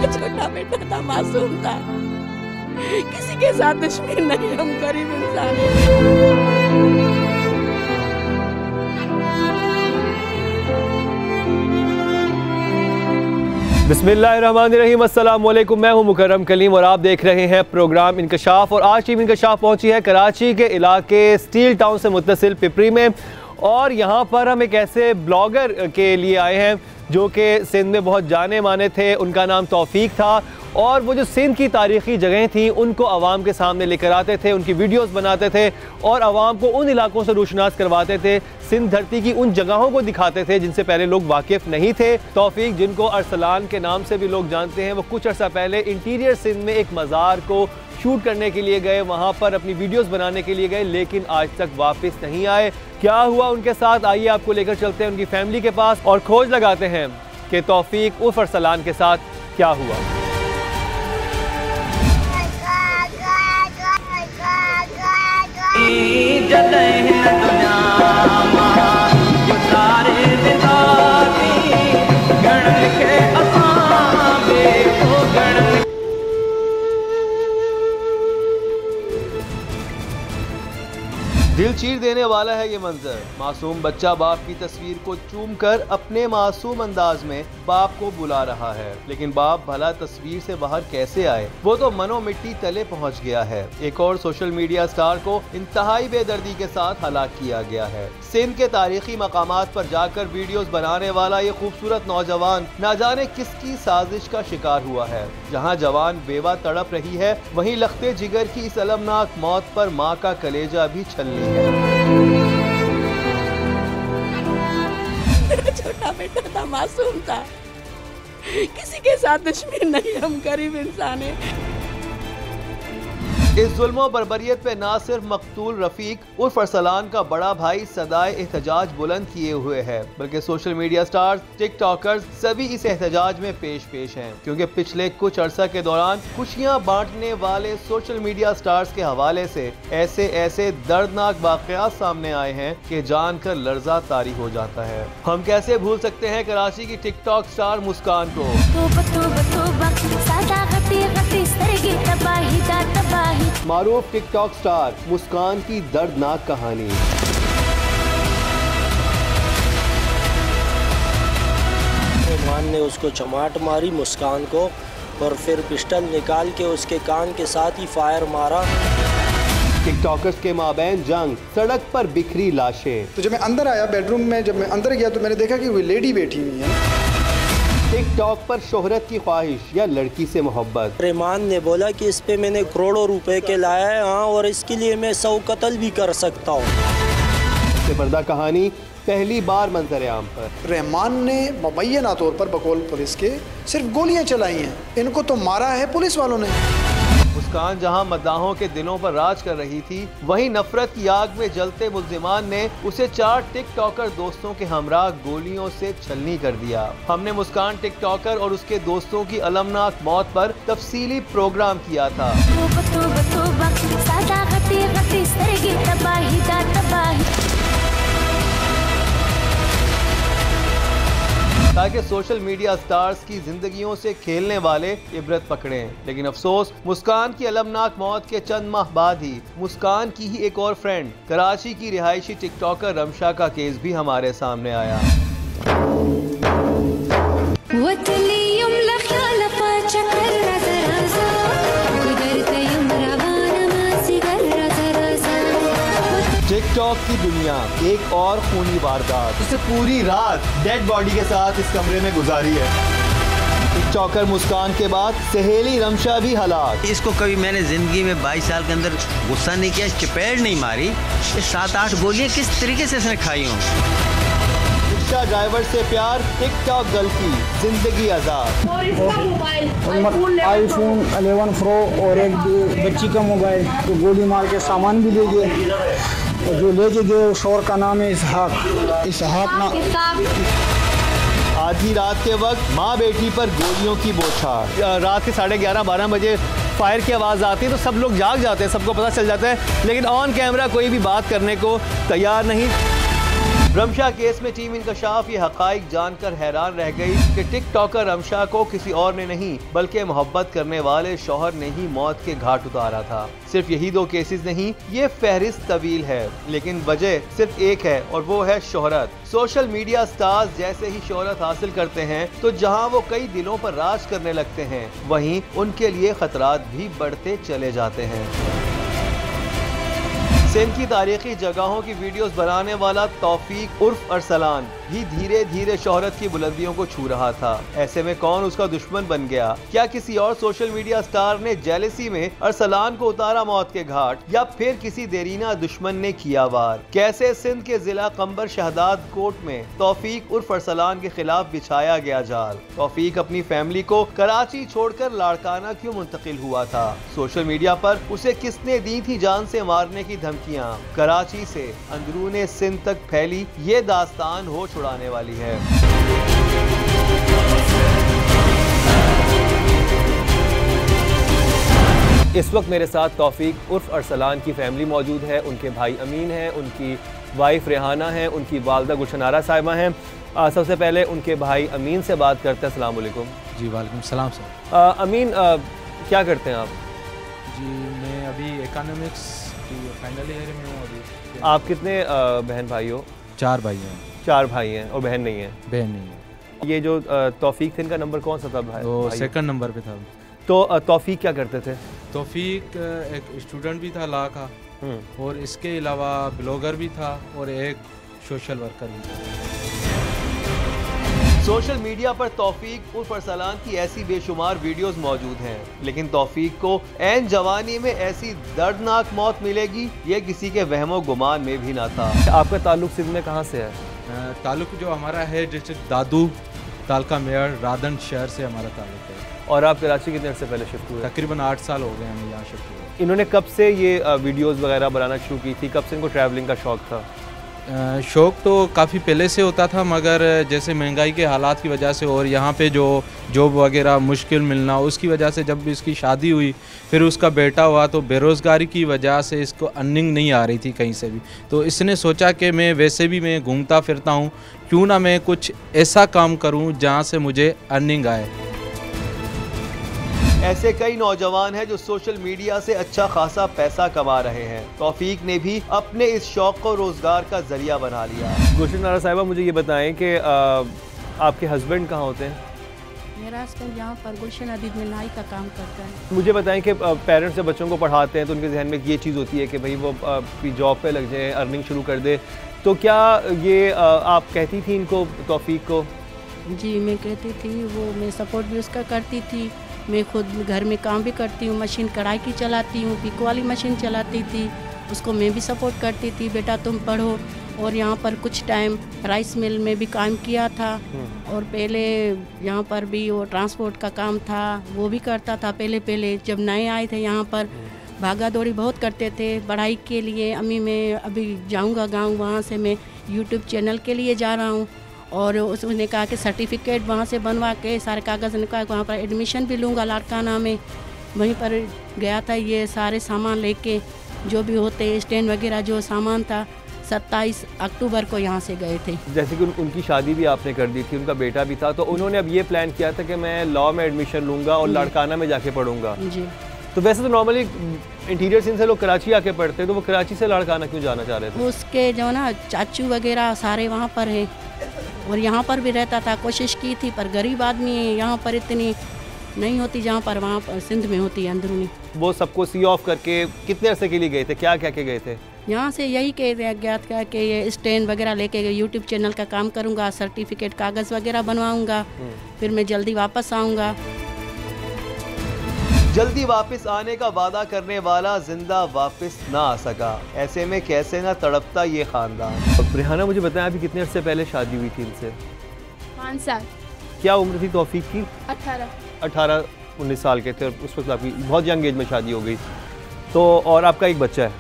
छोटा बेटा था, मासूम था, किसी के साथ दुश्मनी नहीं, हम गरीब इंसान हैं। बिस्मिल्लाहिर्रहमानिर्रहीम, अस्सलाम वालेकुम। मैं हूं मुकर्रम कलीम और आप देख रहे हैं प्रोग्राम इंकशाफ। और आज टीम इंकशाफ पहुंची है कराची के इलाके स्टील टाउन से मुत्तसिल पिपरी में। और यहाँ पर हम एक ऐसे ब्लॉगर के लिए आए हैं जो कि सिंध में बहुत जाने माने थे। उनका नाम तौफीक था और वो जो सिंध की तारीख़ी जगहें थी उनको आवाम के सामने लेकर आते थे, उनकी वीडियोस बनाते थे और आवाम को उन इलाकों से रोशनास करवाते थे। सिंध धरती की उन जगहों को दिखाते थे जिनसे पहले लोग वाकिफ़ नहीं थे। तौफीक, जिनको अरसलान के नाम से भी लोग जानते हैं, वो कुछ अर्सा पहले इंटीरियर सिंध में एक मज़ार को शूट करने के लिए गए, वहाँ पर अपनी वीडियोस बनाने के लिए गए, लेकिन आज तक वापस नहीं आए। क्या हुआ उनके साथ, आइए आपको लेकर चलते हैं उनकी फैमिली के पास और खोज लगाते हैं कि तौफीक उर्फ अरसलान के साथ क्या हुआ। दिल चीर देने वाला है ये मंजर। मासूम बच्चा बाप की तस्वीर को चूम कर अपने मासूम अंदाज में बाप को बुला रहा है, लेकिन बाप भला तस्वीर से बाहर कैसे आए, वो तो मनो मिट्टी तले पहुंच गया है। एक और सोशल मीडिया स्टार को इंतहाई बेदर्दी के साथ हलाक किया गया है। सिंध के तारीखी मकामात पर जाकर वीडियोस बनाने वाला ये खूबसूरत नौजवान न जाने किसकी साजिश का शिकार हुआ है। जहाँ जवान बेवा तड़प रही है, वहीं लख्ते जिगर की इस अलमनाक मौत पर माँ का कलेजा भी छलनी है। छोटा बेटा था, मासूम था, किसी के साथ दुश्मनी नहीं, हम गरीब इंसान हैं। इस जुल्म और बर्बरियत पे ना सिर्फ मकतूल रफीक उर्फ अरसलान का बड़ा भाई सदाए एहतजाज बुलंद किए हुए है, बल्कि सोशल मीडिया स्टार्स, टिकटॉकर्स सभी इस एहतजाज में पेश हैं, क्योंकि पिछले कुछ अरसा के दौरान खुशियां बांटने वाले सोशल मीडिया स्टार्स के हवाले से ऐसे दर्दनाक वाकयात सामने आए हैं कि जानकर लर्जा तारी हो जाता है। हम कैसे भूल सकते हैं कराची की टिकटॉक स्टार मुस्कान को। मारूफ टिकटॉक स्टार मुस्कान की दर्दनाक कहानी। रहमान ने उसको चमाट मारी मुस्कान को और फिर पिस्टल निकाल के उसके कान के साथ ही फायर मारा। टिकटॉकर्स के माबैन जंग, सड़क पर बिखरी लाशें। तो जब मैं अंदर आया बेडरूम में, जब मैं अंदर गया तो मैंने देखा कि वो लेडी बैठी हुई है। टिकटॉक पर शोहरत की ख्वाहिश या लड़की से मोहब्बत। रहमान ने बोला कि इस पे मैंने करोड़ों रुपए के लाया है, हाँ, और इसके लिए मैं 100 कत्ल भी कर सकता हूँ। पर्दा कहानी पहली बार मंजर आम पर। रहमान ने मुबैना तौर पर बकौल पुलिस के सिर्फ गोलियां चलाई हैं, इनको तो मारा है पुलिस वालों ने। मुस्कान जहां मद्दाहों के दिलों पर राज कर रही थी, वहीं नफरत की आग में जलते मुल्जिमान ने उसे 4 टिकटॉकर दोस्तों के हमरा गोलियों से छलनी कर दिया। हमने मुस्कान टिकटॉकर और उसके दोस्तों की अलमनाक मौत पर तफसीली प्रोग्राम किया था ताकि सोशल मीडिया स्टार्स की जिंदगियों से खेलने वाले इबरत पकड़ें। लेकिन अफसोस, मुस्कान की अलमनाक मौत के चंद माह बाद ही मुस्कान की ही एक और फ्रेंड कराची की रिहायशी टिकटॉकर रमशा का केस भी हमारे सामने आया। टिकटॉक की दुनिया एक और खूनी वारदात, उसने पूरी रात डेड बॉडी के साथ इस कमरे में गुजारी है। टिकटॉकर मुस्कान के बाद सहेली रमशा भी हलाक। इसको कभी मैंने जिंदगी में 22 साल के अंदर गुस्सा नहीं किया, चपेट नहीं मारी। ये 7-8 गोलियां किस तरीके से इसने खाई हों। रिक्शा ड्राइवर से प्यार, टिकटॉक गर्ल की जिंदगी आजाद। आईफोन 11 प्रो और एक बच्ची का मोबाइल, तो गोली मार के सामान भी ले गए। और जो लेके गए शोर का नाम है इसहाक ना। आधी रात के वक्त माँ बेटी पर गोलियों की बौछार। रात के 11:30-12 बजे फायर की आवाज़ आती है तो सब लोग जाग जाते हैं, सबको पता चल जाता है, लेकिन ऑन कैमरा कोई भी बात करने को तैयार नहीं। रमशा केस में टीम इंकशाफ ये हकाइक जानकर हैरान रह गई कि टिकटॉकर रमशा को किसी और ने नहीं बल्कि मोहब्बत करने वाले शौहर ने ही मौत के घाट उतारा था। सिर्फ यही 2 केसेस नहीं, ये फहरिस्त तवील है, लेकिन वजह सिर्फ एक है और वो है शोहरत। सोशल मीडिया स्टार्स जैसे ही शोहरत हासिल करते हैं तो जहां वो कई दिलों पर राज करने लगते हैं, वहीं उनके लिए खतरात भी बढ़ते चले जाते हैं। सिंध की तारीखी जगहों की वीडियोस बनाने वाला तौफीक उर्फ अरसलान भी धीरे धीरे शोहरत की बुलंदियों को छू रहा था। ऐसे में कौन उसका दुश्मन बन गया? क्या किसी और सोशल मीडिया स्टार ने जेलसी में अरसलान को उतारा मौत के घाट, या फिर किसी देरीना दुश्मन ने किया वार? कैसे सिंध के जिला कंबर शहदाद कोर्ट में तौफीक उर्फ अरसलान के खिलाफ बिछाया गया जाल? तौफीक अपनी फैमिली को कराची छोड़कर लाड़काना क्यों मुंतकिल हुआ था? सोशल मीडिया पर उसे किसने दी थी जान से मारने की धमकियां? कराची से अंदरूने सिंध तक फैली ये दास्तान हो छुड़ाने वाली है। इस वक्त मेरे साथ तौफीक उर्फ अरसलान की फैमिली मौजूद है। उनके भाई अमीन हैं, उनकी वाइफ रेहाना है, उनकी वालदा गुलशनारा साहिबा हैं। सबसे पहले उनके भाई अमीन से बात करते हैं। अस्सलाम वालेकुम। जी वालेकुम सलाम सर। अमीन, क्या करते हैं आप? जी मैं अभी इकोनॉमिक्स की फाइनल ईयर में हूँ अभी। आप कितने बहन भाई हो? 4 भाई हैं। 4 भाई हैं और बहन नहीं है? बहन नहीं है। ये जो तौफीक थे, इनका नंबर कौन सा था भाई? वो सेकंड नंबर पे था। तो तौफीक क्या करते थे? तौफीक एक स्टूडेंट भी था लॉ का, और इसके अलावा ब्लॉगर भी था और एक सोशल वर्कर भी था। सोशल मीडिया पर तौफीक उर्फ अरसलान की ऐसी बेशुमार वीडियोस मौजूद हैं, लेकिन तौफीक को ऐन जवानी में ऐसी दर्दनाक मौत मिलेगी ये किसी के वहमो गुमान में भी ना था। आपका ताल्लुक सिंध में कहाँ से है? ताल्लुक जो हमारा है डिस्ट्रिक्ट दादू तालका मेयर राधन शहर से हमारा ताल्लुक है। और आप कराची कितने अर्से पहले शिफ्ट हुए? तकरीबन 8 साल हो गए हमें यहाँ शिफ्ट हुए। इन्होंने कब से ये वीडियोस वगैरह बनाना शुरू की थी? कब से इनको ट्रैवलिंग का शौक था? शौक़ तो काफ़ी पहले से होता था, मगर जैसे महंगाई के हालात की वजह से और यहाँ पे जो जॉब वगैरह मुश्किल मिलना, उसकी वजह से जब इसकी शादी हुई, फिर उसका बेटा हुआ, तो बेरोज़गारी की वजह से इसको अर्निंग नहीं आ रही थी कहीं से भी। तो इसने सोचा कि मैं वैसे भी मैं घूमता फिरता हूँ, क्यों ना मैं कुछ ऐसा काम करूँ जहाँ से मुझे अर्निंग आए। ऐसे कई नौजवान हैं जो सोशल मीडिया से अच्छा खासा पैसा कमा रहे हैं। तौफीक ने भी अपने इस शौक को रोजगार का जरिया बना लिया। गुलशनारा साहिबा, मुझे ये बताएं कि आपके हस्बैंड कहाँ होते हैं? मेरा हस्बैंड यहाँ पर गुलशन अदीद में नाई का काम करता है। मुझे बताएं कि पेरेंट्स जब बच्चों को पढ़ाते हैं तो उनके जहन में ये चीज़ होती है कि भाई वो जॉब पे लग जाए, अर्निंग शुरू कर दे, तो क्या ये आप कहती थी इनको, तौफीक को? जी मैं कहती थी, वो मैं सपोर्ट भी उसका करती थी। मैं खुद घर में काम भी करती हूँ, मशीन कढ़ाई की चलाती हूँ, पिक वाली मशीन चलाती थी, उसको मैं भी सपोर्ट करती थी, बेटा तुम पढ़ो। और यहाँ पर कुछ टाइम राइस मिल में भी काम किया था, और पहले यहाँ पर भी वो ट्रांसपोर्ट का काम था, वो भी करता था। पहले जब नए आए थे यहाँ पर भागा दौड़ी बहुत करते थे पढ़ाई के लिए। अम्मी मैं अभी जाऊँगा गाँव, वहाँ से मैं यूट्यूब चैनल के लिए जा रहा हूँ, और उसने कहा कि सर्टिफिकेट वहाँ से बनवा के सारे कागज़ निकाल वहाँ पर एडमिशन भी लूँगा लाड़काना में। वहीं पर गया था, ये सारे सामान लेके जो भी होते स्टैंड वगैरह जो सामान था, 27 अक्टूबर को यहाँ से गए थे। जैसे कि उनकी शादी भी आपने कर दी थी, उनका बेटा भी था, तो उन्होंने अब ये प्लान किया था कि मैं लॉ में एडमिशन लूँगा और लाड़काना में जाके पढ़ूँगा। जी। तो वैसे तो नॉर्मली इंटीरियर सिंध से लोग कराची आके पढ़ते हैं, तो वो कराची से लाड़काना क्यों जाना चाह रहे थे? उसके जो ना चाचू वगैरह सारे वहाँ पर हैं, और यहाँ पर भी रहता था। कोशिश की थी पर गरीब आदमी है, यहाँ पर इतनी नहीं होती जहाँ पर वहाँ पर सिंध में होती है अंदरूनी। वो सबको सी ऑफ करके कितने अरसे के लिए गए थे? क्या क्या के गए थे? यहाँ से यही कह गया था कि ये स्टैंड वगैरह लेके यूट्यूब चैनल का काम करूँगा, सर्टिफिकेट कागज़ वगैरह बनवाऊँगा, फिर मैं जल्दी वापस आऊँगा। जल्दी वापस आने का वादा करने वाला जिंदा वापस ना आ सका। ऐसे में कैसे ना तड़पता ये खानदान। रेहाना, मुझे बताएं अभी कितने अर्से पहले शादी हुई थी इनसे? 5 साल। क्या उम्र थी तौफीक की? 18-19 साल के थे, और उस वक्त आपकी बहुत यंग एज में शादी हो गई। तो और आपका एक बच्चा है,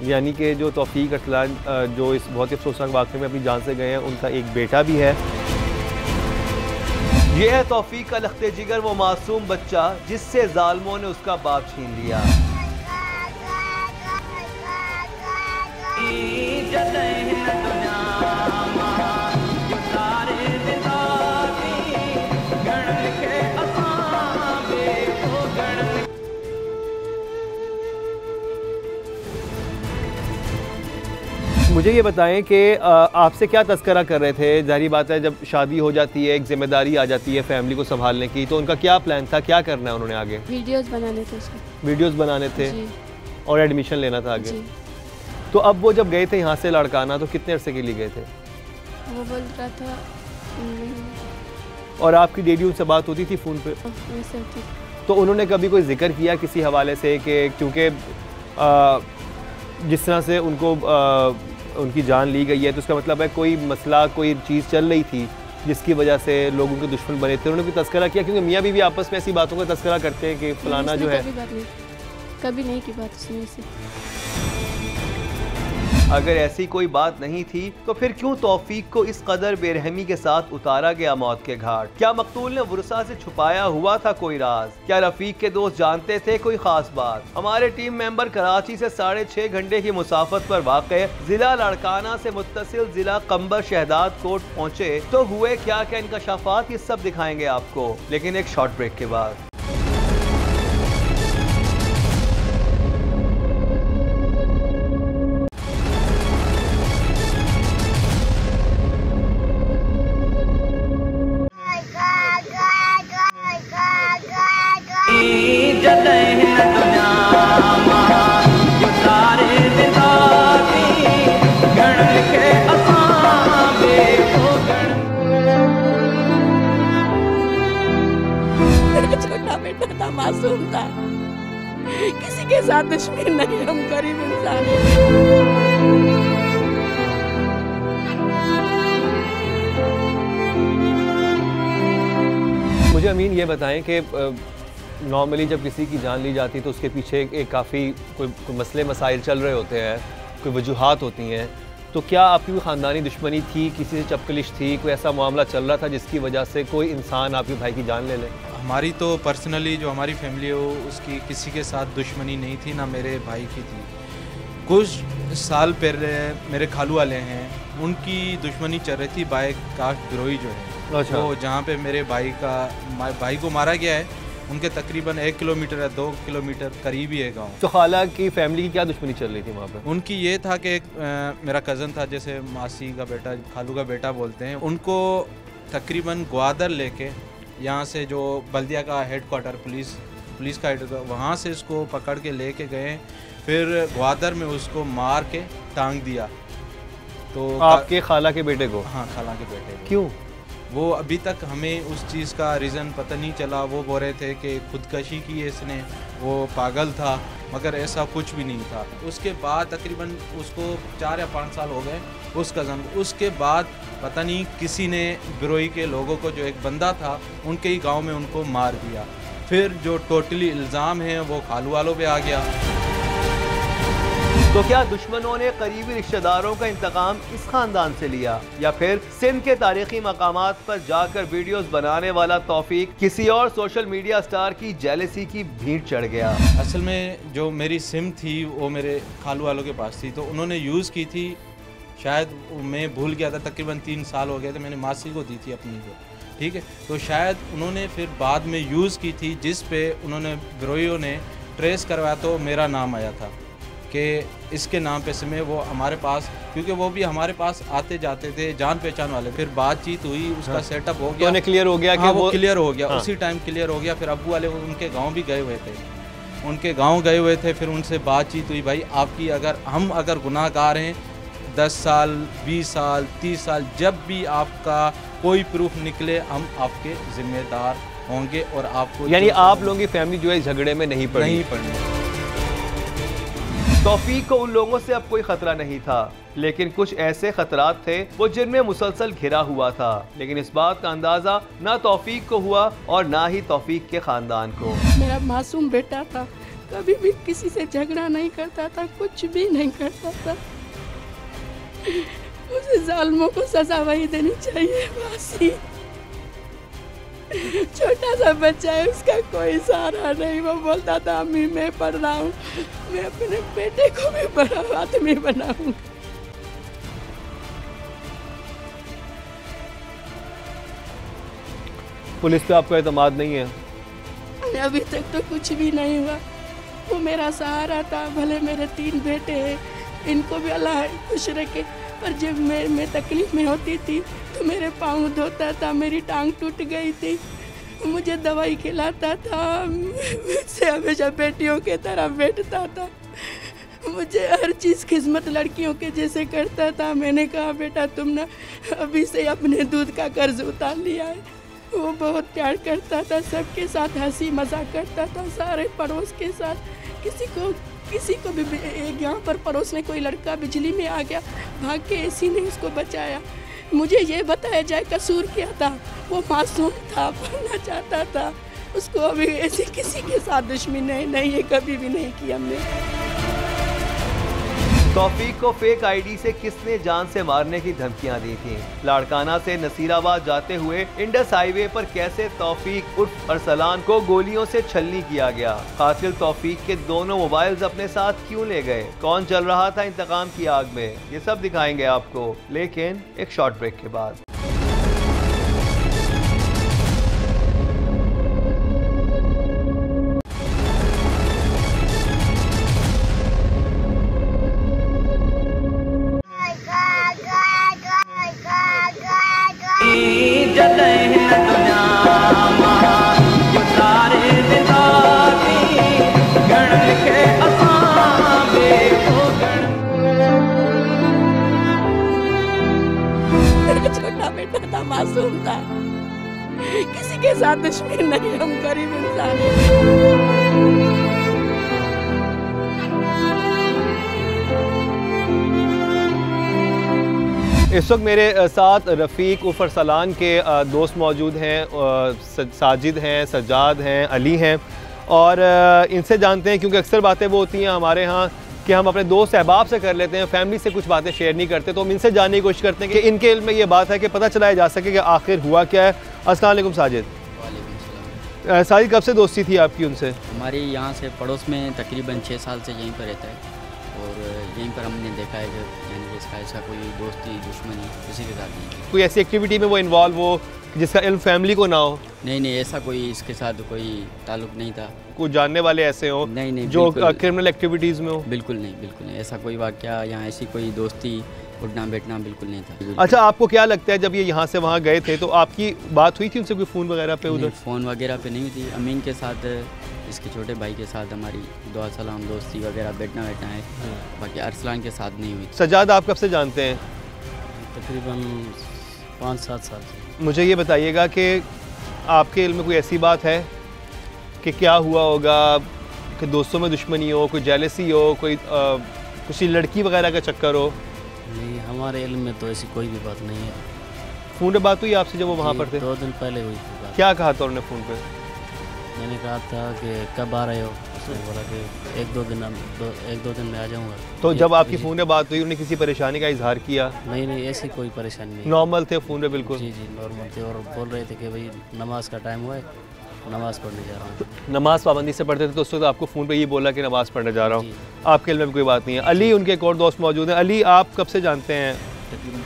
यानी कि जो तौफीक अरसलान जो इस बहुत ही अफसोसनाक वाक़े में अपनी जान से गए हैं, उनका एक बेटा भी है। ये है तौफीक का लख्ते जिगर, वो मासूम बच्चा जिससे जालिमों ने उसका बाप छीन लिया। मुझे ये बताएं कि आपसे क्या तस्करा कर रहे थे? जाहिर बात है जब शादी हो जाती है एक जिम्मेदारी आ जाती है फैमिली को संभालने की, तो उनका क्या प्लान था, क्या करना है उन्होंने आगे? वीडियोस बनाने थे उसको। वीडियोस बनाने थे जी। और एडमिशन लेना था आगे। जी। तो अब वो जब गए थे यहाँ से लड़काना, तो कितने अरसे के लिए गए थे? वो बोल रहा था और आपकी डेली उनसे बात होती थी फ़ोन पे? वैसे होती। तो उन्होंने कभी कोई जिक्र किया किसी हवाले से कि क्योंकि जिस तरह से उनको उनकी जान ली गई है, तो उसका मतलब है कोई मसला, कोई चीज़ चल रही थी जिसकी वजह से लोगों के दुश्मन बने थे? उन्होंने कोई तस्करा किया? क्योंकि मियाँ बीवी आपस में ऐसी बातों का तस्करा करते हैं कि फलाना जो है। कभी नहीं की बात उसने से। अगर ऐसी कोई बात नहीं थी तो फिर क्यों तौफीक को इस कदर बेरहमी के साथ उतारा गया मौत के घाट? क्या मकतूल ने वुरसा से छुपाया हुआ था कोई राज? क्या रफीक के दोस्त जानते थे कोई खास बात? हमारे टीम मेंबर कराची से 6.5 घंटे की मुसाफत पर वाक़े जिला लाड़काना से मुत्तसिल जिला कंबर शहदाद कोट पहुँचे तो हुए क्या क्या इंकशाफात, ये सब दिखाएंगे आपको, लेकिन एक शॉर्ट ब्रेक के बाद। छोटा बेटा था, मासूम था, किसी के साथ दुश्मनी नहीं, हम गरीब इंसान हैं। मुझे अमीन ये बताएं कि नॉर्मली जब किसी की जान ली जाती है तो उसके पीछे एक काफ़ी कोई मसले मसाइल चल रहे होते हैं, कोई वजूहात होती हैं, तो क्या आपकी कोई ख़ानदानी दुश्मनी थी, किसी से चपकलिश थी, कोई ऐसा मामला चल रहा था जिसकी वजह से कोई इंसान आपके भाई की जान ले ले? हमारी तो पर्सनली जो हमारी फैमिली है उसकी किसी के साथ दुश्मनी नहीं थी, ना मेरे भाई की थी। कुछ साल पहले मेरे खालू वाले हैं, उनकी दुश्मनी चल रही थी बाय कास्ट बिरोई जो है। अच्छा। तो जहाँ पे मेरे भाई को मारा गया है उनके तकरीबन 1 किलोमीटर या 2 किलोमीटर करीब ही है गाँव। तो खाला की फैमिली की क्या दुश्मनी चल रही थी वहाँ पर? उनकी ये था कि मेरा कज़न था, जैसे मासी का बेटा, खालू का बेटा बोलते हैं, उनको तकरीबन ग्वादर लेके यहाँ से जो बल्दिया का हेडक्वार्टर पुलिस का हेडक्वार्टर, वहाँ से इसको पकड़ के लेके गए, फिर ग्वादर में उसको मार के टांग दिया। तो आपके खाला के बेटे को? हाँ, खाला के बेटे को। क्यों? वो अभी तक हमें उस चीज़ का रीज़न पता नहीं चला। वो बोल रहे थे कि खुदकशी की है इसने, वो पागल था, मगर ऐसा कुछ भी नहीं था। उसके बाद तकरीबन उसको 4 या 5 साल हो गए उस कज़न। उसके बाद पता नहीं किसी ने बिरोई के लोगों को, जो एक बंदा था उनके ही गांव में, उनको मार दिया। फिर जो टोटली इल्ज़ाम है वो खालू वालों पे आ गया। तो क्या दुश्मनों ने करीबी रिश्तेदारों का इंतकाम इस खानदान से लिया, या फिर सिंध के तारीखी मकामात पर जाकर वीडियोस बनाने वाला तौफीक किसी और सोशल मीडिया स्टार की जेलसी की भीड़ चढ़ गया? असल में जो मेरी सिम थी वो मेरे खालू वालों के पास थी, तो उन्होंने यूज़ की थी, शायद मैं भूल गया था, तकरीबन 3 साल हो गए थे, मैंने मासी को दी थी अपनी को, ठीक है। तो शायद उन्होंने फिर बाद में यूज़ की थी, जिस पे उन्होंने बिरोइयों ने ट्रेस करवाया तो मेरा नाम आया था कि इसके नाम पे सिम है। वो हमारे पास, क्योंकि वो भी हमारे पास आते जाते थे, जान पहचान वाले। फिर बातचीत हुई, उसका सेटअप हो गया, तो क्लियर हो गया कि वो क्लियर हो गया। हाँ। उसी टाइम क्लियर हो गया। फिर अब्बू वाले उनके गांव भी गए हुए थे, उनके गांव गए हुए थे। फिर उनसे बातचीत हुई, भाई आपकी हम अगर गुनाहगार हैं, 10 साल 20 साल 30 साल जब भी आपका कोई प्रूफ निकले, हम आपके जिम्मेदार होंगे और आपको, यानी आप लोगों की फैमिली जो है झगड़े में नहीं पड़ी। तौफीक को उन लोगों से अब कोई खतरा नहीं था, लेकिन कुछ ऐसे खतरात थे वो जिनमें मुसलसल घिरा हुआ था। लेकिन इस बात का अंदाजा ना तौफीक को हुआ और ना ही तौफीक के खानदान को। मेरा मासूम बेटा था, कभी भी किसी से झगड़ा नहीं करता था, कुछ भी नहीं करता था। उसे जालिमों को सजा वही देनी चाहिए, फांसी। छोटा सा बच्चा है, उसका कोई सहारा नहीं। वो बोलता था अम्मी मैं पढ़ रहा हूँ, मैं अपने बेटे को भी बड़ा आदमी बनाऊंगा। पुलिस पे आपका एतमाद नहीं है? अभी तक तो कुछ भी नहीं हुआ। वो मेरा सहारा था। भले मेरे 3 बेटे हैं, इनको भी अल्लाह खुश रखे, पर जब मैं तकलीफ में होती थी तो मेरे पाँव धोता था, मेरी टांग टूट गई थी, मुझे दवाई खिलाता था, मुझसे हमेशा बेटियों के तरह बैठता था, मुझे हर चीज़ खिदमत लड़कियों के जैसे करता था। मैंने कहा बेटा तुम ना अभी से अपने दूध का कर्ज उतार लिया है। वो बहुत प्यार करता था, सबके साथ हंसी मजाक करता था, सारे पड़ोस के साथ। किसी को भी यहाँ पर पड़ोस में कोई लड़का बिजली में आ गया, भाग के एसी ने उसको बचाया। मुझे ये बताया जाए कसूर क्या था। वो मासूम था, पढ़ना चाहता था, उसको अभी ऐसे किसी के साथ दुश्मनी नहीं है, कभी भी नहीं की हमने। तौफीक को फेक आईडी से किसने जान से मारने की धमकियां दी थी? लाड़काना से नसीराबाद जाते हुए इंडस हाईवे पर कैसे तौफीक उर्फ अरसलान को गोलियों से छलनी किया गया? कातिल तौफीक के दोनों मोबाइल्स अपने साथ क्यों ले गए? कौन चल रहा था इंतकाम की आग में? ये सब दिखाएंगे आपको, लेकिन एक शॉर्ट ब्रेक के बाद। छोटा बेटा था, मासूम था, किसी के साथ दुश्मनी नहीं, हम गरीब इंसान हैं। इस वक्त मेरे साथ रफ़ीक उर्फ अरसलान के दोस्त मौजूद हैं, साजिद हैं, सज्जाद हैं, अली हैं, और इनसे जानते हैं, क्योंकि अक्सर बातें वो होती हैं हमारे यहाँ कि हम अपने दोस्त अहबाब से कर लेते हैं, फैमिली से कुछ बातें शेयर नहीं करते, तो हम इनसे जानने की कोशिश करते हैं कि इनके इल्म में ये बात है कि पता चलाया जा सके कि आखिर हुआ क्या है। अस्सलाम वालेकुम साजिद। साजिद, कब से दोस्ती थी आपकी उनसे? हमारी यहाँ से पड़ोस में तकरीबन 6 साल से यहीं पर रहता है, और यहीं पर हमने देखा है कि यानी इसका कोई दोस्ती दुश्मनी किसी के साथ नहीं। कोई ऐसी एक्टिविटी में वो इन्वॉल्व हो जिसका इल्म फैमिली को ना हो? नहीं, ऐसा कोई इसके साथ कोई ताल्लुक नहीं था। कुछ जानने वाले ऐसे हो नहीं जो क्रिमिनल एक्टिविटीज़ में हो? बिल्कुल नहीं, ऐसा कोई वाक़या या ऐसी कोई दोस्ती उठना बैठना बिल्कुल नहीं था। अच्छा, आपको क्या लगता है जब ये यहाँ से वहाँ गए थे तो आपकी बात हुई थी उनसे कोई फ़ोन वगैरह पे? उधर फ़ोन वगैरह पे नहीं हुई थी। अमीन के साथ, इसके छोटे भाई के साथ हमारी दुआ सलाम दोस्ती वगैरह बैठना है, बाकी अरसलान के साथ नहीं हुई। सज्जाद, आप कब से जानते हैं? तकरीबन 5-7 साल से। मुझे ये बताइएगा कि आपके इल्म में कोई ऐसी बात है कि क्या हुआ होगा कि दोस्तों में दुश्मनी हो, कोई जेलसी हो, कोई किसी लड़की वगैरह का चक्कर हो? नहीं, हमारे इल्म में तो ऐसी कोई भी बात नहीं है। फ़ोन पे बात हुई आपसे जब वो वहाँ पर थे? 2 दिन पहले हुई थी बात। क्या कहा था उन्होंने फ़ोन पे? मैंने कहा था कि कब आ रहे हो? उसने बोला कि 1-2 दिन में आ जाऊँगा। तो जब आपकी फ़ोन पे बात हुई उन्होंने किसी परेशानी का इजहार किया? नहीं, ऐसी कोई परेशानी नहीं। नॉर्मल थे फ़ोन पे? बिल्कुल जी, नॉर्मल थे, और बोल रहे थे कि भाई नमाज का टाइम हुआ है, नमाज़ पढ़ने जा रहा हूँ। नमाज़ पाबंदी से पढ़ते थे तो उस वक्त आपको फ़ोन पे ये बोला कि नमाज़ पढ़ने जा रहा हूँ। आपके इल्म में कोई बात नहीं है। अली, उनके एक और दोस्त मौजूद हैं। अली, आप कब से जानते हैं? तकरीबन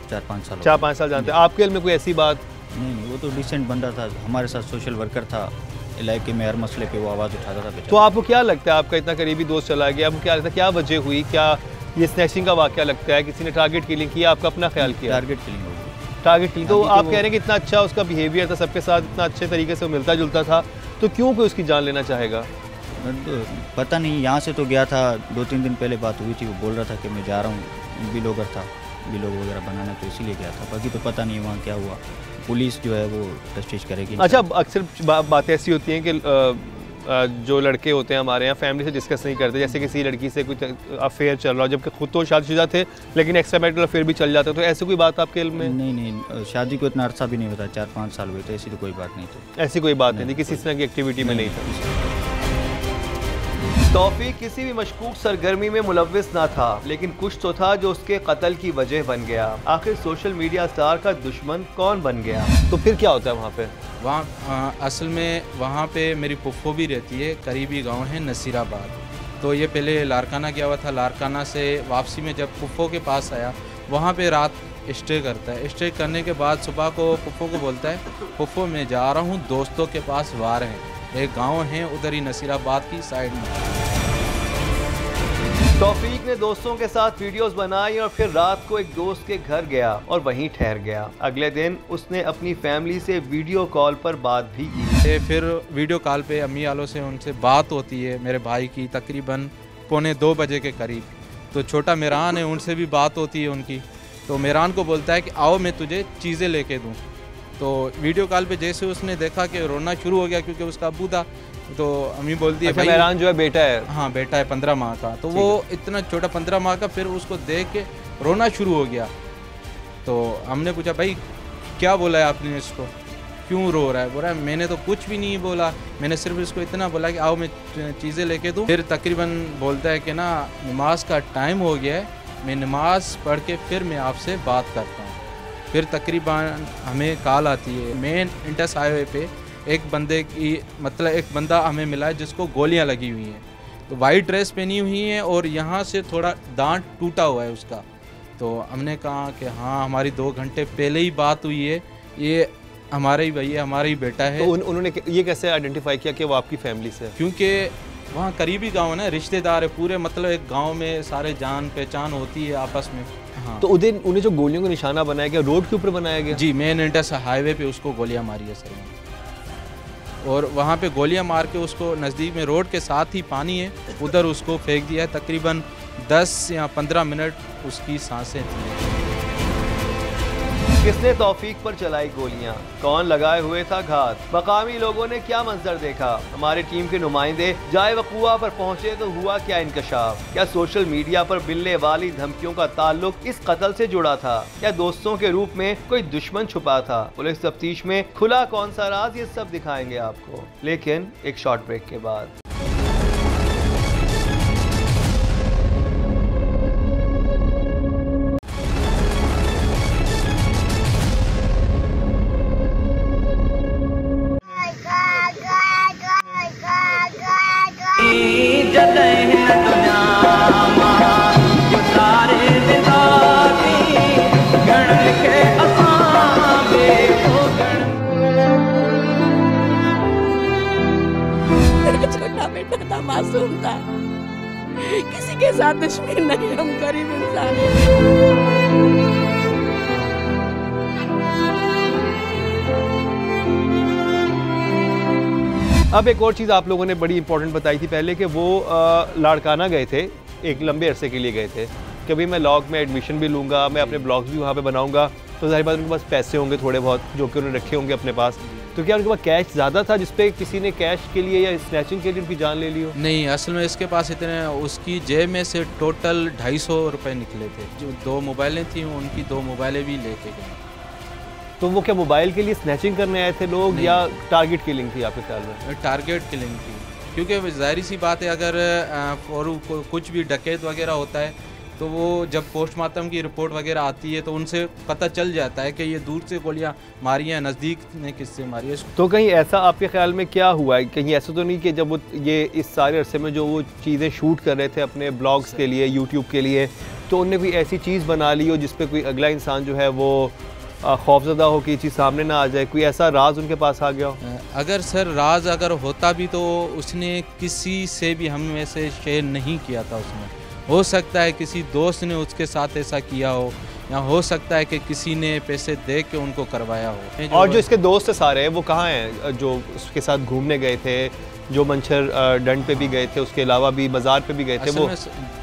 4-5 साल जानते हैं। आपके इल्म में कोई ऐसी बात? नहीं, वो तो डिसेंट बंदा था, हमारे साथ सोशल वर्कर था, इलाके में हर मसले पे वो आवाज़ उठाता था। तो आपको क्या लगता है, आपका इतना करीबी दोस्त चला गया, आपको क्या लगता है क्या वजह हुई? क्या ये स्नैचिंग का वाक़या लगता है? किसी ने टारगेट किलिंग किया? आपका अपना ख्याल किया? टारगेट किलिंग होगी। Target killing. तो आप कह रहे हैं कि इतना अच्छा उसका बिहेवियर था, सबके साथ इतना अच्छे तरीके से मिलता जुलता था, तो क्यों कोई उसकी जान लेना चाहेगा? पता नहीं, यहाँ से तो गया था, 2-3 दिन पहले बात हुई थी, वो बोल रहा था कि मैं जा रहा हूँ बिलोगर था, बिलोग वगैरह बनाना, तो इसीलिए गया था। बाकी तो पता नहीं वहाँ क्या हुआ, पुलिस जो है वो तफ्तीश करेगी। अच्छा, अक्सर बातें ऐसी होती हैं कि जो लड़के होते हैं हमारे यहाँ फैमिली से डिस्कस नहीं करते, जैसे किसी लड़की से कुछ अफेयर चल रहा हो, जबकि खुद तो शादीशुदा थे लेकिन एक्स्ट्रा मैरिटल अफेयर भी चल जाता है, तो ऐसी कोई बात आपके इल्म में? नहीं, शादी को इतना अरसा भी नहीं होता, 4-5 साल हुए, तो ऐसी तो कोई बात नहीं थी। ऐसी कोई बात नहीं थी, किसी तरह की एक्टिविटी में नहीं था। तौफीक किसी भी मशकूक सरगर्मी में मुलव्विस ना था, लेकिन कुछ तो था जो उसके कत्ल की वजह बन गया। आखिर सोशल मीडिया स्टार का दुश्मन कौन बन गया? तो फिर क्या होता है वहाँ पे? वहाँ असल में वहाँ पे मेरी फुफ्फो भी रहती है, करीबी गांव है नसीराबाद। तो ये पहले लारकाना गया हुआ था, लारकाना से वापसी में जब फुफ्फो के पास आया, वहाँ पे रात स्टे करता है। स्टे करने के बाद सुबह को फुफ्फो को बोलता है, फुफ्फो मैं जा रहा हूँ दोस्तों के पास, वार हैं, एक गांव है उधर ही नसीराबाद की साइड में। तौफीक ने दोस्तों के साथ वीडियोस बनाई और फिर रात को एक दोस्त के घर गया और वहीं ठहर गया। अगले दिन उसने अपनी फैमिली से वीडियो कॉल पर बात भी की। फिर वीडियो कॉल पे अम्मी वालों से उनसे बात होती है मेरे भाई की, तकरीबन 1:45 बजे के करीब। तो छोटा मेहरान है, उनसे भी बात होती है उनकी। तो मेहरान को बोलता है कि आओ मैं तुझे चीज़ें लेके दूँ। तो वीडियो कॉल पे जैसे उसने देखा कि रोना शुरू हो गया, क्योंकि उसका अब्बू था। तो अम्मी बोलती है, अच्छा, मेहरान जो है बेटा है? हाँ बेटा है, 15 माह का। तो वो इतना छोटा 15 माह का, फिर उसको देख के रोना शुरू हो गया। तो हमने पूछा भाई क्या बोला है आपने इसको, क्यों रो रहा है? बोल रहा है मैंने तो कुछ भी नहीं बोला, मैंने सिर्फ इसको इतना बोला कि आओ मैं चीज़ें लेके दूँ। फिर तकरीबन बोलता है कि ना नमाज का टाइम हो गया है, मैं नमाज पढ़ के फिर मैं आपसे बात करता हूँ। फिर तकरीबन हमें कॉल आती है मेन इंटस हाईवे पे, एक बंदे की मतलब एक बंदा हमें मिला है जिसको गोलियां लगी हुई हैं। तो वाइट ड्रेस पहनी हुई है और यहाँ से थोड़ा दांत टूटा हुआ है उसका। तो हमने कहा कि हाँ हमारी 2 घंटे पहले ही बात हुई है, ये हमारा ही भाई है, हमारा ही बेटा है। तो उन्होंने ये कैसे आइडेंटिफाई किया कि वो आपकी फैमिली से है? क्योंकि वहाँ करीबी गांव है ना, रिश्तेदार है पूरे, मतलब एक गांव में सारे जान पहचान होती है आपस में। हाँ। तो उन्हें जो गोलियों का निशाना बनाया गया, रोड के ऊपर बनाया गया? जी, मेन इंटस हाईवे पे उसको गोलियां मारी है सर। और वहाँ पे गोलियां मार के उसको नज़दीक में रोड के साथ ही पानी है, उधर उसको फेंक दिया है। तकरीबन 10 या 15 मिनट उसकी सांसें थी। किसने तौफीक पर चलाई गोलियां? कौन लगाए हुए था घात? मकामी लोगों ने क्या मंजर देखा? हमारी टीम के नुमाइंदे जाए वक़ुआ पर पहुंचे तो हुआ क्या इंकशाफ? क्या सोशल मीडिया पर मिलने वाली धमकियों का ताल्लुक इस कत्ल से जुड़ा था, या दोस्तों के रूप में कोई दुश्मन छुपा था? पुलिस तफ्तीश में खुला कौन सा राज, ये सब दिखाएंगे आपको, लेकिन एक शॉर्ट ब्रेक के बाद। छोटा बेटा था, मासूम था, किसी के साथ दुश्मनी नहीं, हम गरीब इंसान हैं। अब एक और चीज़ आप लोगों ने बड़ी इंपॉर्टेंट बताई थी पहले कि वो लाड़काना गए थे, एक लंबे अरसे के लिए गए थे कि भाई मैं लॉ में एडमिशन भी लूँगा, मैं अपने ब्लॉग्स भी वहाँ पे बनाऊँगा। तो जाहिर बात उनके पास पैसे होंगे थोड़े बहुत जो कि उन्होंने रखे होंगे अपने पास। तो क्या उनके पास कैश ज़्यादा था जिसपे किसी ने कैश के लिए या स्नैचिंग के लिए उनकी जान ले ली हो? नहीं, असल में इसके पास इतने, उसकी जेब में से टोटल 250 रुपये निकले थे। जो 2 मोबाइलें थी उनकी 2 मोबाइलें भी लेके गए। तो वो क्या मोबाइल के लिए स्नैचिंग करने आए थे लोग या टारगेट किलिंग थी आपके ख्याल में? टारगेट किलिंग थी, क्योंकि जाहिर सी बात है अगर कुछ भी डकैत वगैरह होता है तो वो जब पोस्टमार्टम की रिपोर्ट वगैरह आती है तो उनसे पता चल जाता है कि ये दूर से गोलियां मारी हैं, नज़दीक ने किससे मारी है। तो कहीं ऐसा आपके ख्याल में क्या हुआ है, कहीं ऐसा तो नहीं कि जब वो ये इस सारे अरसे में जो वो चीज़ें शूट कर रहे थे अपने ब्लॉग्स के लिए, यूट्यूब के लिए, तो उनने कोई ऐसी चीज़ बना ली हो जिस पर कोई अगला इंसान जो है वो खौफजदा हो कि ये चीज़ सामने ना आ जाए? कोई ऐसा राज उनके पास आ गया हो? अगर सर राज अगर होता भी तो उसने किसी से भी हम में से शेयर नहीं किया था। उसमें हो सकता है किसी दोस्त ने उसके साथ ऐसा किया हो, या हो सकता है कि किसी ने पैसे दे के उनको करवाया हो। और जो इसके दोस्त सारे वो कहाँ हैं जो उसके साथ घूमने गए थे, जो मंचर डंड पे भी गए थे, उसके अलावा भी बाजार पे भी गए थे? वो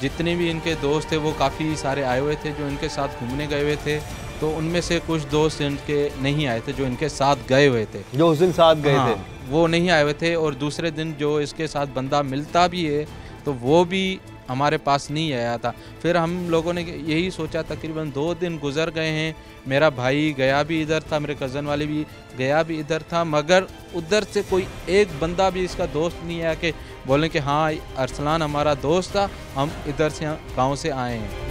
जितने भी इनके दोस्त थे वो काफ़ी सारे आए हुए थे जो इनके साथ घूमने गए हुए थे। तो उनमें से कुछ दोस्त इनके नहीं आए थे जो इनके साथ गए हुए थे, जो उस दिन साथ गए थे वो नहीं आए हुए थे। और दूसरे दिन जो इसके साथ बंदा मिलता भी है तो वो भी हमारे पास नहीं आया था। फिर हम लोगों ने यही सोचा, तकरीबन 2 दिन गुजर गए हैं, मेरा भाई गया भी इधर था, मेरे कज़न वाले भी गया भी इधर था, मगर उधर से कोई एक बंदा भी इसका दोस्त नहीं आया कि बोलें कि हाँ अरसलान हमारा दोस्त था, हम इधर से गाँव से आए हैं।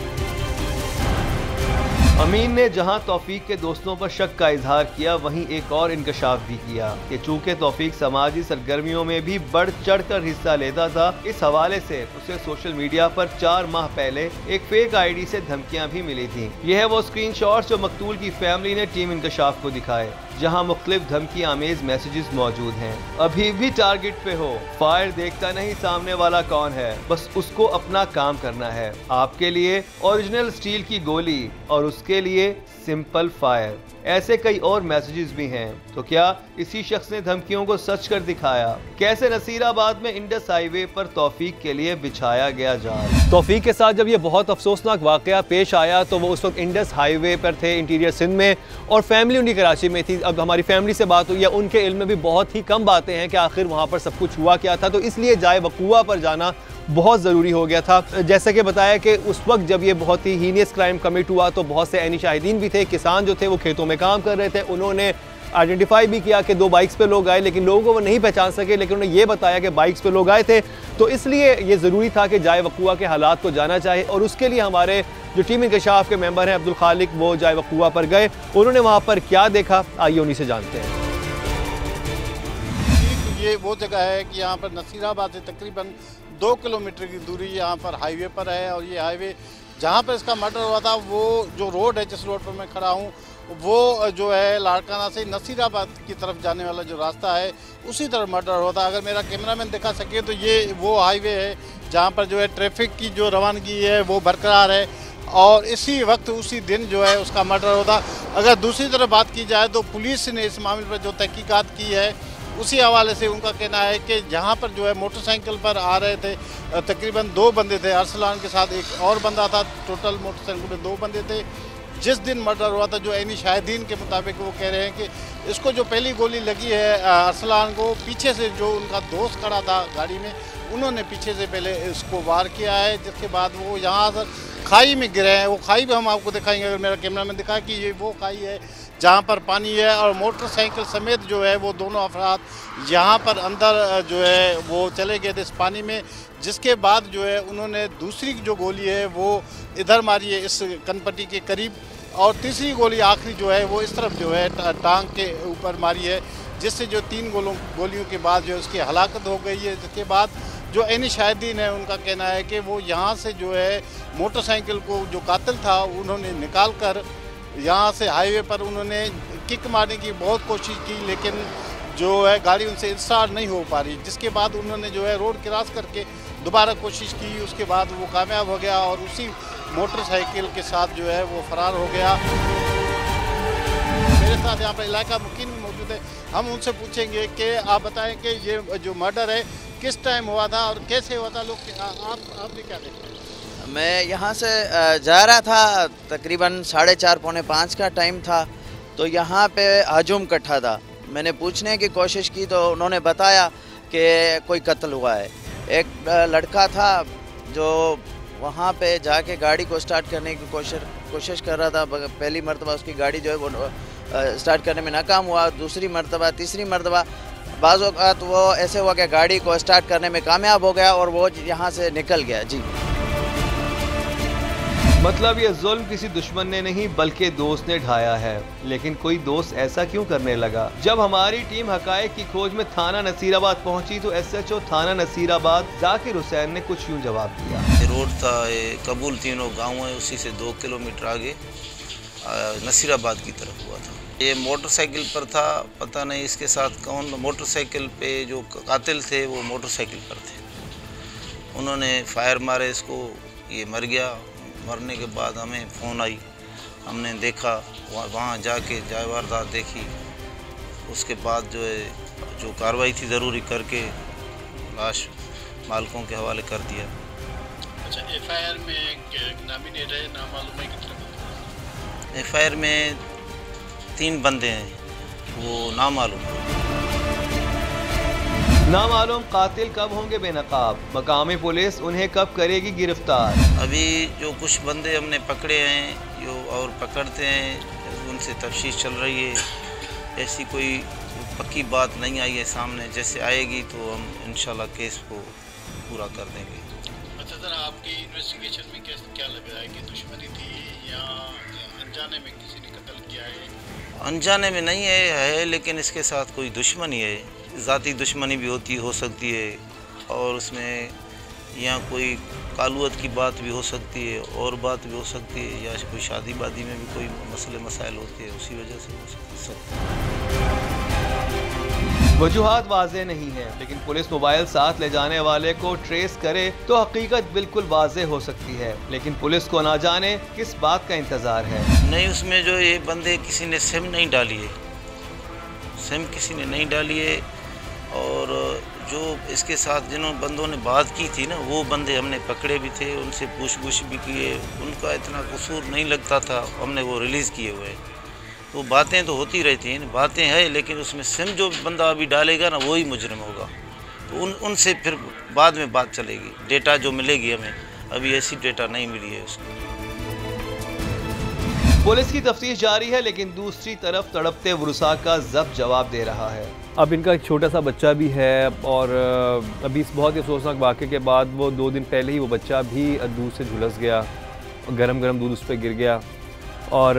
अमीन ने जहां तौफीक के दोस्तों पर शक का इजहार किया, वहीं एक और इंकशाफ भी किया कि चूंकि तौफीक समाजी सरगर्मियों में भी बढ़ चढ़ कर हिस्सा लेता था, इस हवाले से उसे सोशल मीडिया पर 4 माह पहले एक फेक आईडी से धमकियां भी मिली थी। यह है वो स्क्रीनशॉट्स जो मकतूल की फैमिली ने टीम इंकशाफ को दिखाए, जहां मुख्तलिफ धमकी आमेज मैसेजेस मौजूद हैं। अभी भी टारगेट पे हो, फायर देखता नहीं सामने वाला कौन है, बस उसको अपना काम करना है। आपके लिए ओरिजिनल स्टील की गोली और उसके लिए सिंपल फायर। ऐसे कई और मैसेजेस भी हैं। तो क्या इसी शख्स ने धमकियों को सच कर दिखाया? कैसे नसीराबाद में इंडस हाईवे पर तौफीक के लिए बिछाया गया जाल? तौफीक के साथ जब ये बहुत अफसोसनाक वाकया पेश आया तो वो उस वक्त इंडस हाईवे पर थे, इंटीरियर सिंध में, और फैमिली उनकी कराची में थी। अब हमारी फैमिली से बात हुई है, उनके इल्म में भी बहुत ही कम बातें हैं कि आखिर वहाँ पर सब कुछ हुआ क्या था, तो इसलिए जाए वक़ूआ पर जाना बहुत ज़रूरी हो गया था। जैसे कि बताया कि उस वक्त जब ये बहुत ही हीनियस क्राइम कमिट हुआ तो बहुत से ऐनी शाहिदीन भी थे। किसान जो थे वो खेतों में काम कर रहे थे, उन्होंने आइडेंटिफाई भी किया कि 2 बाइक्स पे लोग आए, लेकिन लोगों को वो नहीं पहचान सके, लेकिन उन्होंने ये बताया कि बाइक्स पे लोग आए थे। तो इसलिए ये ज़रूरी था कि जाए वक़ूआ के हालात को जाना चाहिए, और उसके लिए हमारे जो टीम इंकशाफ के मेंबर हैं अब्दुल खालिक, वो जाए वक़ूआ पर गए। उन्होंने वहाँ पर क्या देखा, आइए उन्हीं से जानते हैं। ये वो जगह है कि यहाँ पर नसीराबाद से तकरीबन 2 किलोमीटर की दूरी यहाँ पर हाईवे पर है, और ये हाईवे जहाँ पर इसका मर्डर हुआ था, वो जो रोड है, जिस रोड पर मैं खड़ा हूँ, वो जो है लाड़काना से नसीराबाद की तरफ जाने वाला जो रास्ता है, उसी तरफ मर्डर हुआ था। अगर मेरा कैमरामैन दिखा सके तो ये वो हाईवे है जहाँ पर जो है ट्रैफिक की जो रवानगी है वो बरकरार है, और इसी वक्त उसी दिन जो है उसका मर्डर होता। अगर दूसरी तरफ बात की जाए तो पुलिस ने इस मामले पर जो तहकीकात की है, उसी हवाले से उनका कहना है कि जहाँ पर जो है मोटरसाइकिल पर आ रहे थे, तकरीबन 2 बंदे थे, अरसलान के साथ एक और बंदा था, टोटल मोटरसाइकिल पे 2 बंदे थे। जिस दिन मर्डर हुआ था, जो ऐनी शाहिदीन के मुताबिक वो कह रहे हैं कि इसको जो पहली गोली लगी है अरसलान को, पीछे से जो उनका दोस्त खड़ा था गाड़ी में, उन्होंने पीछे से पहले इसको वार किया है, जिसके बाद वो यहाँ से खाई में गिरे हैं। वो खाई भी हम आपको दिखाएंगे, अगर मेरा कैमरामैन दिखा कि ये वो खाई है जहाँ पर पानी है, और मोटरसाइकिल समेत जो है वो दोनों अफराद यहाँ पर अंदर जो है वो चले गए थे इस पानी में। जिसके बाद जो है उन्होंने दूसरी जो गोली है वो इधर मारी है इस कनपट्टी के करीब, और तीसरी गोली आखिरी जो है वो इस तरफ जो है टांग के ऊपर मारी है, जिससे जो 3 गोलियों के बाद जो उसकी हलाकत हो गई है। जिसके बाद जो ऐनी शाहिदीन है उनका कहना है कि वो यहाँ से जो है मोटरसाइकिल को जो कातिल था उन्होंने निकाल कर यहाँ से हाईवे पर उन्होंने किक मारने की बहुत कोशिश की, लेकिन जो है गाड़ी उनसे स्टार्ट नहीं हो पा रही। जिसके बाद उन्होंने जो है रोड क्रॉस करके दोबारा कोशिश की, उसके बाद वो कामयाब हो गया और उसी मोटरसाइकिल के साथ जो है वो फरार हो गया। मेरे साथ यहाँ पर इलाका मुकीम मौजूद है, हम उनसे पूछेंगे कि आप बताएं कि ये जो मर्डर है किस टाइम हुआ था और कैसे हुआ था, लोग आपने क्या देखा? मैं यहाँ से जा रहा था, तकरीबन 4:30 पौने 5 का टाइम था, तो यहाँ पे हजूम इकट्ठा था। मैंने पूछने की कोशिश की तो उन्होंने बताया कि कोई कत्ल हुआ है। एक लड़का था जो वहाँ पे जाके गाड़ी को स्टार्ट करने की कोशिश कर रहा था। पहली मरतबा उसकी गाड़ी जो है वो स्टार्ट करने में नाकाम हुआ, दूसरी मरतबा, तीसरी मरतबा बाज़ औक़ात वो ऐसे हुआ कि गाड़ी को स्टार्ट करने में कामयाब हो गया और वो यहाँ से निकल गया। जी, मतलब ये जुल्म किसी दुश्मन ने नहीं बल्कि दोस्त ने ढाया है। लेकिन कोई दोस्त ऐसा क्यों करने लगा? जब हमारी टीम हकायक की खोज में थाना नसीराबाद पहुंची तो SHO थाना नसीराबाद जाकिर हुसैन ने कुछ यूं जवाब दिया। रोड था कबूल तीनों गाँव है, उसी से 2 किलोमीटर आगे नसीराबाद की तरफ हुआ था। ये मोटरसाइकिल पर था, पता नहीं इसके साथ कौन, मोटरसाइकिल पे जो कातिल थे वो मोटरसाइकिल पर थे। उन्होंने फायर मारे इसको, ये मर गया। मरने के बाद हमें फ़ोन आई, हमने देखा, वहाँ जाके वारदात देखी। उसके बाद जो है जो कार्रवाई थी ज़रूरी करके लाश मालकों के हवाले कर दिया। अच्छा, FIR में नामिनेट है, नाम मालूम है कितना? FIR में 3 बंदे हैं, वो नाम मालूम है। नामालूम कातिल कब होंगे बेनकाब, मकामी पुलिस उन्हें कब करेगी गिरफ्तार। अभी जो कुछ बंदे हमने पकड़े हैं जो और पकड़ते हैं उनसे तफ्तीश चल रही है। ऐसी कोई पक्की बात नहीं आई है सामने, जैसे आएगी तो हम इंशाल्लाह केस को पूरा कर देंगे। अच्छा सर, आपकी इन्वेस्टिगेशन में क्या लग रहा है कि दुश्मनी थी या अनजाने में किसी ने कत्ल किया है? अनजाने में नहीं है लेकिन इसके साथ कोई दुश्मनी है, ज़ाती दुश्मनी भी हो सकती है और उसमें यहाँ कोई कालुअत की बात भी हो सकती है और बात भी हो सकती है या कोई शादी वादी में भी कोई मसले मसाइल होते हैं, उसी वजह से हो सकता है। वजूहात वाज़े नहीं है लेकिन पुलिस मोबाइल साथ ले जाने वाले को ट्रेस करे तो हकीकत बिल्कुल वाज़े हो सकती है, लेकिन पुलिस को ना जाने किस बात का इंतज़ार है। नहीं, उसमें जो ये बंदे किसी ने सिम नहीं डाली है, सिम किसी ने नहीं डाली है और जो इसके साथ जिन्होंने बंदों ने बात की थी ना वो बंदे हमने पकड़े भी थे, उनसे पूछ भी किए, उनका इतना कसूर नहीं लगता था, हमने वो रिलीज़ किए हुए हैं। तो बातें तो होती रहती हैं, बातें हैं लेकिन उसमें सिम जो बंदा अभी डालेगा ना वही मुजरिम होगा, तो उनसे फिर बाद में बात चलेगी। डेटा जो मिलेगी हमें, अभी ऐसी डेटा नहीं मिली है उसको। पुलिस की तफ्तीश जारी है लेकिन दूसरी तरफ तड़पते वरुसा का जब्त जवाब दे रहा है। अब इनका एक छोटा सा बच्चा भी है और अभी इस बहुत ही अफसोसनाक वाक़े के बाद वो 2 दिन पहले ही वो बच्चा भी दूध से झुलस गया, गरम दूध उस पर गिर गया और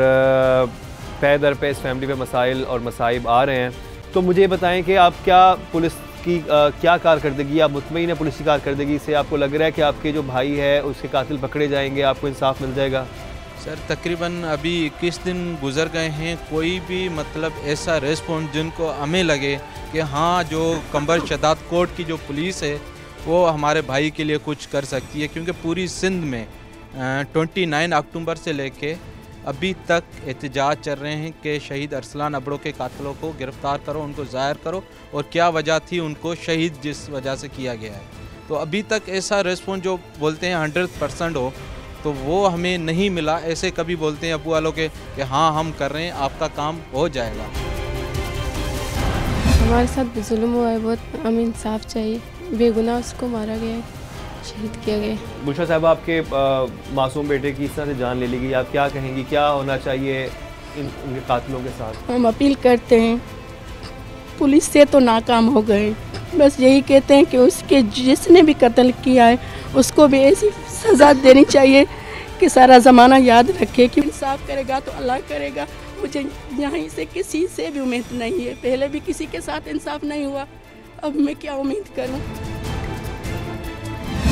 पै दर पे इस फैमिली पे मसाइल और मसाइब आ रहे हैं। तो मुझे ये बताएं कि आप क्या पुलिस की क्या कारकर्दगी, आप मुतमईन है पुलिस की कारकर्दगी से? आपको लग रहा है कि आपके जो भाई है उसके कातिल पकड़े जाएंगे, आपको इंसाफ मिल जाएगा? सर तकरीबन अभी 21 दिन गुजर गए हैं, कोई भी मतलब ऐसा रेस्पॉन्स जिनको हमें लगे कि हाँ जो कंबर शदात कोर्ट की जो पुलिस है वो हमारे भाई के लिए कुछ कर सकती है, क्योंकि पूरी सिंध में 29 अक्टूबर से लेके अभी तक एहतजाज चल रहे हैं कि शहीद अरसलान अबड़ो के कातिलों को गिरफ़्तार करो, उनको ज़ाहिर करो और क्या वजह थी उनको शहीद जिस वजह से किया गया है। तो अभी तक ऐसा रिस्पॉन्स जो बोलते हैं 100% हो तो वो हमें नहीं मिला। ऐसे कभी बोलते हैं अबू वालों के कि हाँ हम कर रहे हैं, आपका काम हो जाएगा। हमारे साथ जुल्म हुआ है बहुत, हमें इंसाफ चाहिए, बेगुनाह उसको मारा गया है, शहीद किया गया। बुशरा साहब, आपके मासूम बेटे की इस तरह से जान ले ली गई, आप क्या कहेंगी, क्या होना चाहिए इनके कातिलों के साथ? हम अपील करते हैं, पुलिस से तो नाकाम हो गए, बस यही कहते हैं कि उसके जिसने भी कत्ल किया है उसको भी ऐसी सज़ा देनी चाहिए कि सारा ज़माना याद रखे कि इंसाफ करेगा तो अल्लाह करेगा। मुझे यहाँ से किसी से भी उम्मीद नहीं है, पहले भी किसी के साथ इंसाफ नहीं हुआ, अब मैं क्या उम्मीद करूँ।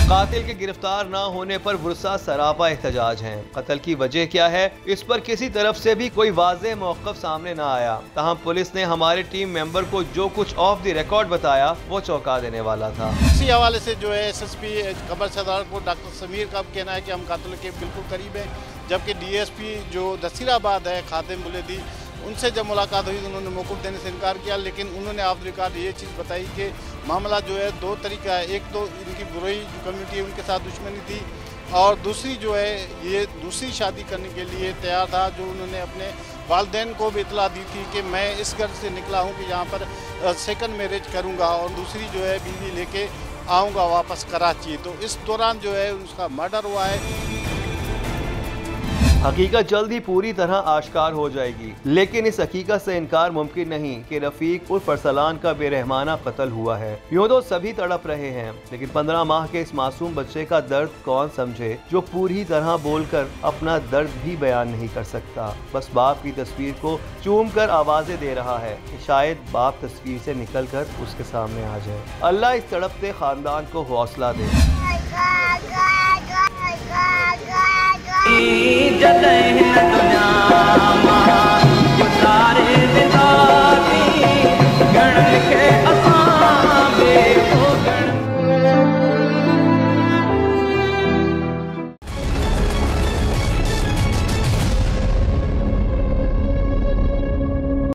कातिल के गिरफ्तार न होने पर वरुसा सरापा एहतजाज हैं। कत्ल की वजह क्या है, इस पर किसी तरफ से भी कोई वाज़ेह मौक़िफ़ सामने न आया। तहम पुलिस ने हमारे टीम मेंबर को जो कुछ ऑफ द रिकॉर्ड बताया वो चौंका देने वाला था। इसी हवाले से जो है SSP कंबर शदात को डॉक्टर समीर का कहना है कि हम कातिल के बिल्कुल करीब हैं, जबकि DSP जो नसीराबाद है खातिम बुलेदी, उनसे जब मुलाकात हुई तो उन्होंने मौक़िफ़ देने से इनकार किया, लेकिन उन्होंने ऑफ द रिकॉर्ड ये चीज़ बताई कि मामला जो है 2 तरीका है, एक तो इनकी बुरई जो कम्युनिटी है उनके साथ दुश्मनी थी और दूसरी जो है ये दूसरी शादी करने के लिए तैयार था, जो उन्होंने अपने वालिदैन को भी इतला दी थी कि मैं इस घर से निकला हूँ कि यहाँ पर सेकंड मैरिज करूँगा और दूसरी जो है बीवी लेके आऊँगा वापस कराची। तो इस दौरान जो है उसका मर्डर हुआ है। हकीकत जल्द ही पूरी तरह आश्कार हो जाएगी, लेकिन इस हकीकत से इनकार मुमकिन नहीं कि रफीक उर्फ अरसलान का बेरहमाना कत्ल हुआ है। यूँ तो सभी तड़प रहे हैं, लेकिन 15 माह के इस मासूम बच्चे का दर्द कौन समझे जो पूरी तरह बोलकर अपना दर्द भी बयान नहीं कर सकता। बस बाप की तस्वीर को चूम कर आवाज़ें दे रहा है कि शायद बाप तस्वीर से निकल कर उसके सामने आ जाए। अल्लाह इस तड़पते खानदान को हौसला दे।